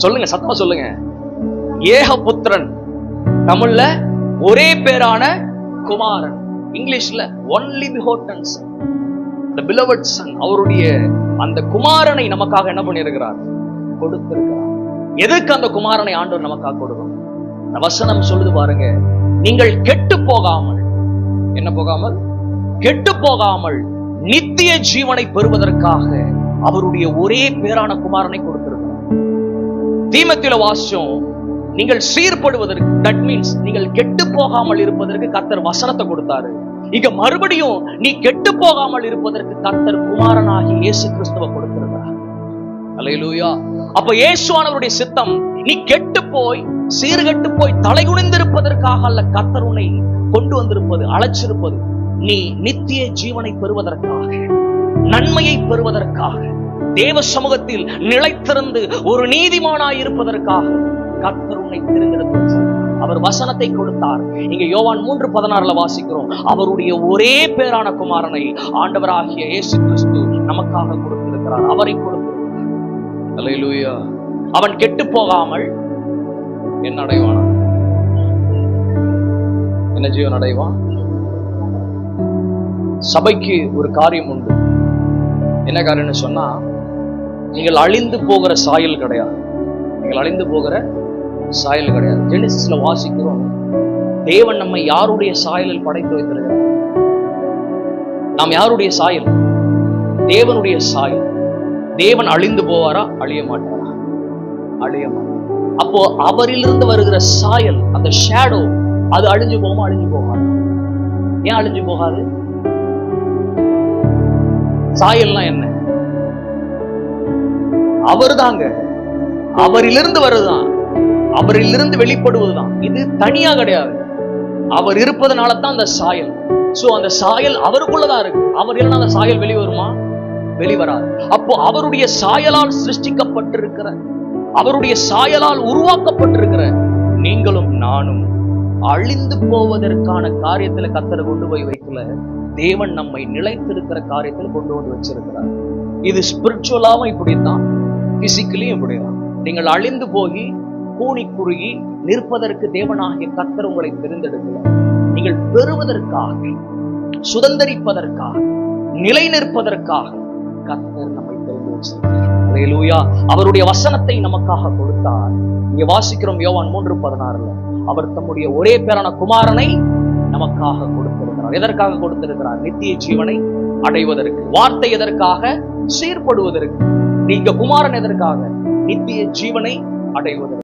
சொல்லுங்க, சத்தமா சொல்லுங்க. ஏகபுத்திரன், தமிழ்ல ஒரே பேரான குமாரன், இங்கிலீஷ்ல only begotten son, the beloved son. அவருடைய அந்த குமாரனை நமக்காக என்ன பண்ணியிருக்கிறார்? கொடுத்திருக்கிறார். எதுக்கு அந்த குமாரனை ஆண்டவர் நமக்காக கொடுக்கணும்? வசனம் சொல்லுது பாருங்க, நீங்கள் கெட்டு போகாமல், என்ன போகாமல்? கெட்டு போகாமல் நித்திய ஜீவனை பெறுவதற்காக அவருடைய ஒரே பேரான குமாரனை கொடுத்திருக்கிறார். தீமோத்தேயுல வாசிச்சோம், நீங்கள் சீர்படுவதற்கு, தட் மீன்ஸ் நீங்கள் கெட்டு போகாமல் இருப்பதற்கு கர்த்தர் வசனத்தை கொடுத்தாரு. இங்க மறுபடியும் நீ கெட்டு போகாமல் இருப்பதற்கு கர்த்தர் குமாரனாகி இயேசு கிறிஸ்துவை கொடுத்திருக்கிறார். அல்லேலூயா. அப்ப இயேசுவானவருடைய சித்தம் நீ கெட்டு போய் சீர்கெட்டு போய் தலைகுனிந்திருப்பதற்காக அல்ல. கர்த்தர் உன்னை கொண்டு வந்திருப்பது, அழைச்சிருப்பது நீ நித்திய ஜீவனை பெறுவதற்காக, நன்மையை பெறுவதற்காக, தேவ சமூகத்தில் நிலைத்திருந்து ஒரு நீதிமானாய் இருப்பதற்காக கர்த்தர் உன்னை தெரிந்தெடுத்து அவர் வசனத்தை கொடுத்தார். இங்க யோவான் 3:16 வாசிக்கிறோம், அவருடைய ஒரே பேரான குமாரனை ஆண்டவராகிய இயேசு கிறிஸ்து நமக்காக கொடுத்திருக்கிறார். அவரை கொடுத்திருக்கிறார். அல்லேலூயா. அவன் கெட்டு போகாமல் என்ன அடைவான்? என்ன ஜீவன் அடைவான்? சபைக்கு ஒரு காரியம் உண்டு. என்ன காரியம்னு சொன்னா, நீங்கள் அழிந்து போகிற சாயல் கிடையாது. நீங்கள் அழிந்து போகிற சாயல் கிடையாது. ஜெனிசிஸ்ல வாசிக்கிறோம், தேவன் நம்மை யாருடைய சாயலில் படைத்து வைத்திருக்கிறார்? நாம் யாருடைய சாயல்? தேவனுடைய சாயல். தேவன் அழிந்து போவாரா? அழிய மாட்டாரா? அழிய மாட்டார். அப்போ அவரிலிருந்து வருகிற சாயல், அந்த ஷேடோ, அது அழிஞ்சு போகுமா? அழிஞ்சு போகாது. ஏன் அழிஞ்சு போகாது? சாயல்னா என்ன? அவர் தாங்க, அவரிலிருந்து வருதுதான், அவரிலிருந்து வெளிப்படுவதுதான். இது தனியா கிடையாது. அவர் இருப்பதனால தான் அந்த சாயல். சோ அந்த சாயல் அவருக்குள்ளதான் இருக்கு. அவர் இல்லைன்னா அந்த சாயல் வெளிவருமா? வெளிவராது. அப்போ அவருடைய சாயலால் சிருஷ்டிக்கப்பட்டிருக்கிற, அவருடைய சாயலால் உருவாக்கப்பட்டிருக்கிற நீங்களும் நானும் அழிந்து போவதற்கான காரியத்துல கர்த்தரை கொண்டு போய் வைக்கல. தேவன் நம்மை நிலைத்திருக்கிற காரியத்தில் கொண்டு வந்து வச்சிருக்கிறார். இது ஸ்பிரிச்சுவலாவும் இப்படித்தான், பிசிக்கலியும் இப்படிதான். நீங்கள் அழிந்து போய் கூனி குறுகி நிற்பதற்கு தேவனாகிய கர்த்தர் உங்களை தெரிந்தெடுக்கல. நீங்கள் பெறுவதற்காக, சுதந்தரிப்பதற்காக, நிலை நிற்பதற்காக கர்த்தர் நம்மை தெரிந்து வச்சிருக்கிறார். அல்லேலூயா. அவருடைய வசனத்தை நமக்காக கொடுத்தார். இங்க வாசிக்கிறோம் யோவான் 3:16, அவர் தம்முடைய ஒரே பேரான குமாரனை நமக்காக கொடுத்திருக்கிறார். எதற்காக கொடுத்திருக்கிறார்? நித்திய ஜீவனை அடைவதற்கு. வார்த்தை எதற்காக? சீர்படுவதற்கு. நீங்க குமாரன் எதற்காக? நித்திய ஜீவனை அடைவதற்கு.